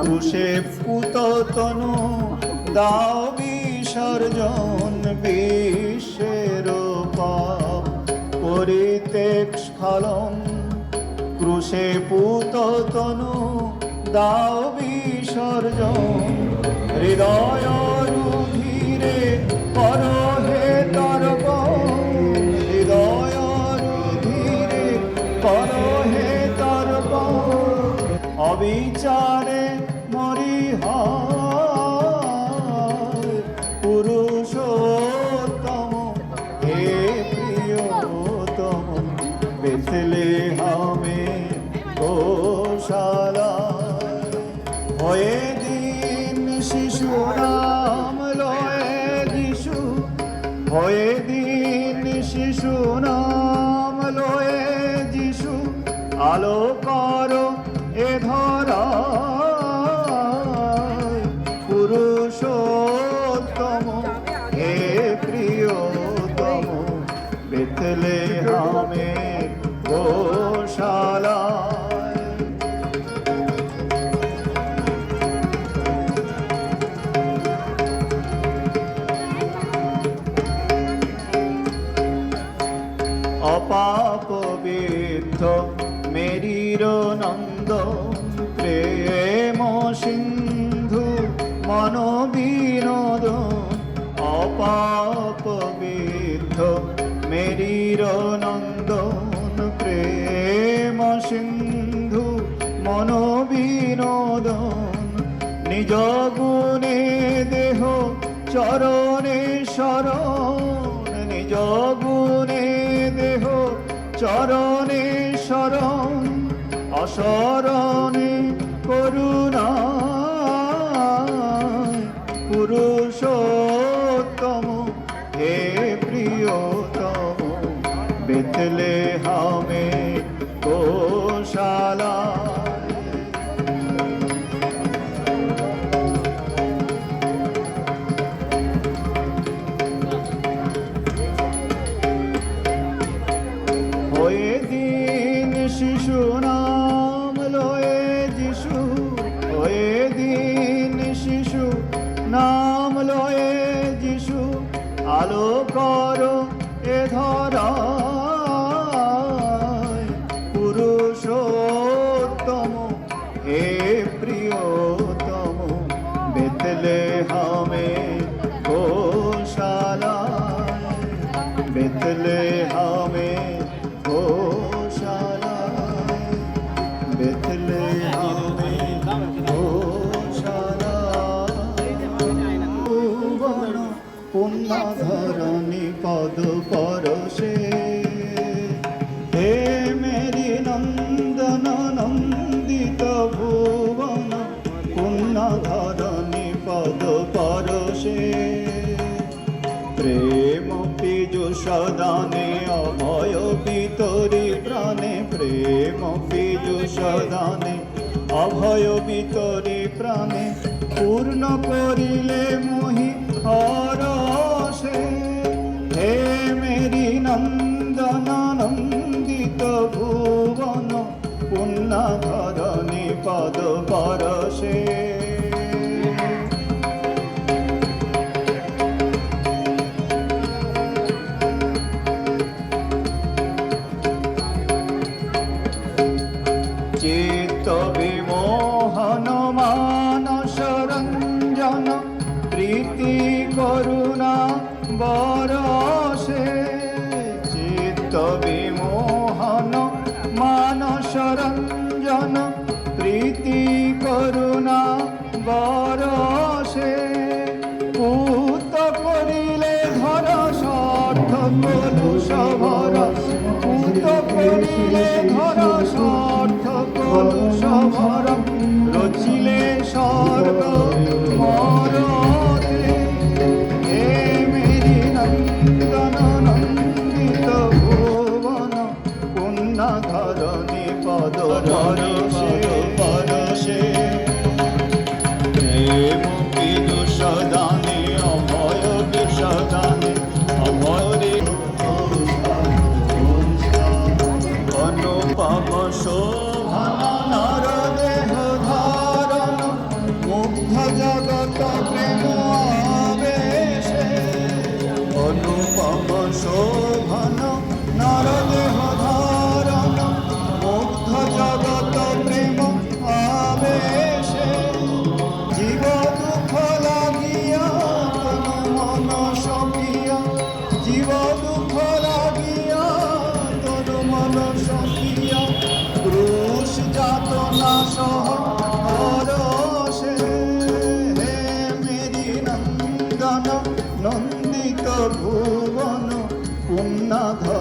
ক্রুশে পুত তনু দাও বিসর্জন, বিশ্বের পাপ পরিত্যাগ স্খলন। ক্রুশে পুত তনু দাও বিসর্জন, হৃদয় রুধিরে কর হে তর্পণ, হৃদয় রুধিরে কর হে তর্পণ। অবিচারে মরিহায় পুরুষোত্তম, হে প্রিয়তম, বেথলেহেমে গোশালায়। হয়ে দিন শিশু নাম লয়ে যিশু, হয়ে দিন শিশু নাম লয়ে যিশু, আলো করো এ ধরায় পুরুষোত্তম, হে প্রিয়তম, বেথলেহেমে গোশালায়। অপাপ বিদ্ধ মেরির নন্দ, প্রেম সিন্ধু মন বিনোদন। অপাপ বিদ্ধ মেরির নন্দন, প্রেম সিন্ধু মন বিনোদন। নিজ গুণে দেহ চরণে শরণ, নিজ গুণে দেহ চরণে শরণ। অশরণে করুণা পুরুষোত্তম, হে প্রিয়তম, বেথলেহেমে গোশালায়। হয়ে দিন শিশু নাম লয়ে যিশু, হয়ে দিন শিশু নাম লয়ে যিশু, আলো করো এ ধরায় পুরুষোত্তম, হে প্রিয়তম, বেথলেহেমে গোশালায়, বেথলেহেমে গোশালায়, বেথলেহেমে গোশালায়। ভুবন পুণ্যধরণী পদ পরশে, হে মেরি নন্দন নন্দিত ভুবন পুণ্যধরণী পদ পরশে। প্রেম পীযুষ দানে অভয় ভিতরি প্রাণে, প্রেম পীযুষ দানে অভয় ভিতরি প্রাণে। পূর্ণ করিলে মোহি হরষে, হে মেরি নন্দন নন্দিত ভুবন পুণ্যধরণী পদ পরশে। চিত্ত বিমোহন মানস রঞ্জন, প্রীতি করুণা বরষে। চিত্ত বিমোহন মানস রঞ্জন, প্রীতি করুণা বরষে। পুত করিলে ধর স্বার্থ কলুষ ভর, পুত করিলে ধর স্বার্থ কলুষ ভর। রচিলে স্বর্গ মরতে, হে মেরি নন্দন নন্দিত ভুবন পুণ্যধরণী পদ পরশে পরশে। প্রেম পীযুষ দানে অভয় বিষদানে, অভয় অনুপম শোভন নর দেহ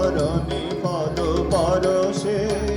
চরণে পদ পরশে